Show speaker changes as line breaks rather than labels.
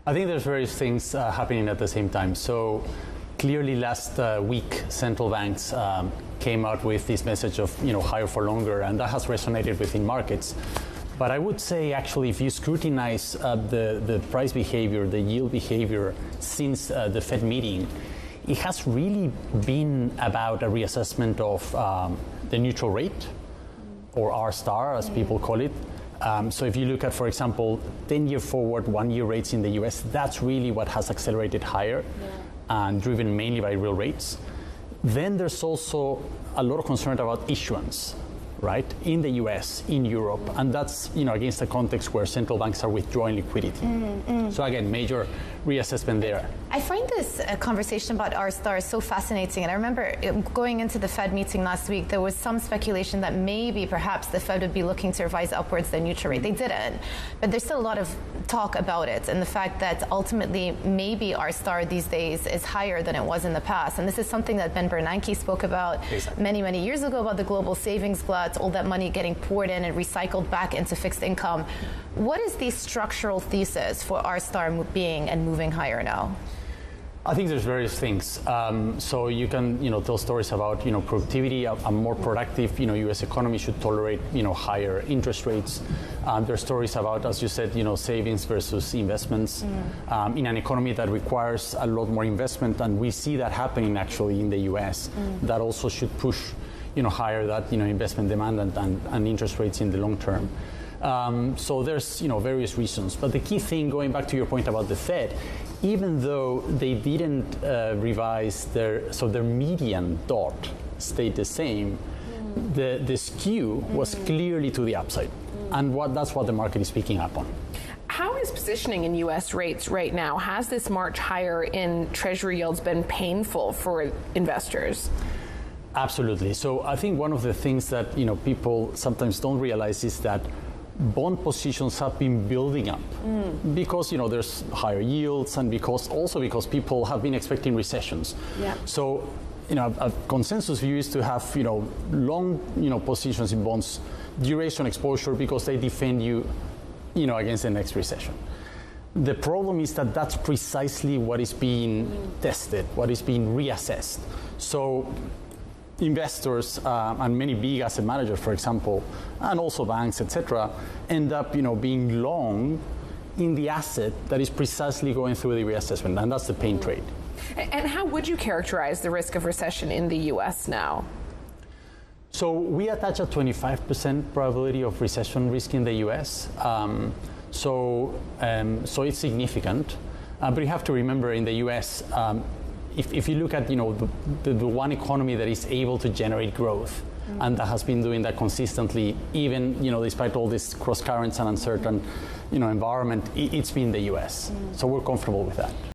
I think there's various things happening at the same time. So clearly last week, central banks came out with this message of higher for longer, and that has resonated within markets. But I would say, actually, if you scrutinize the price behavior, the yield behavior since the Fed meeting, it has really been about a reassessment of the neutral rate, or R star, as people call it. So if you look at, for example, 10-year forward, 1-year rates in the US, that's really what has accelerated higher and driven mainly by real rates. Then there's also a lot of concern about issuance, right, in the US, in Europe, and that's against the context where central banks are withdrawing liquidity. So again, major reassessment there.
I find this conversation about R star so fascinating, and I remember going into the Fed meeting last week, there was some speculation that maybe perhaps the Fed would be looking to revise upwards the neutral rate. They didn't, but there's still a lot of talk about it, and the fact that ultimately maybe R star these days is higher than it was in the past. And this is something that Ben Bernanke spoke about many years ago, about the global savings glut, all that money getting poured in and recycled back into fixed income. What is the structural thesis for R star being and moving higher now?
I think there's various things. So you can, tell stories about, productivity. A more productive, U.S. economy should tolerate, higher interest rates. There's stories about, as you said, savings versus investments in an economy that requires a lot more investment, and we see that happening actually in the U.S. That also should push, higher that, investment demand and interest rates in the long term. So there's, various reasons. But the key thing, going back to your point about the Fed, even though they didn't revise their median dot stayed the same, the skew was clearly to the upside. And that's what the market is picking up on.
How is positioning in U.S. rates right now? Has this march higher in Treasury yields been painful for investors?
Absolutely. So I think one of the things that people sometimes don't realize is that bond positions have been building up because there's higher yields, and because people have been expecting recessions. So a consensus view is to have long positions in bonds, duration exposure, because they defend you against the next recession. The problem is that that's precisely what is being tested, what is being reassessed. So investors and many big asset managers, for example, and also banks, etc., end up being long in the asset that is precisely going through the reassessment, and that's the pain trade.
And how would you characterize the risk of recession in the U.S. now?
So we attach a 25% probability of recession risk in the U.S. So it's significant, but you have to remember in the U.S. If you look at the one economy that is able to generate growth, and that has been doing that consistently, even despite all these cross currents and uncertain environment, it's been the U.S. So we're comfortable with that.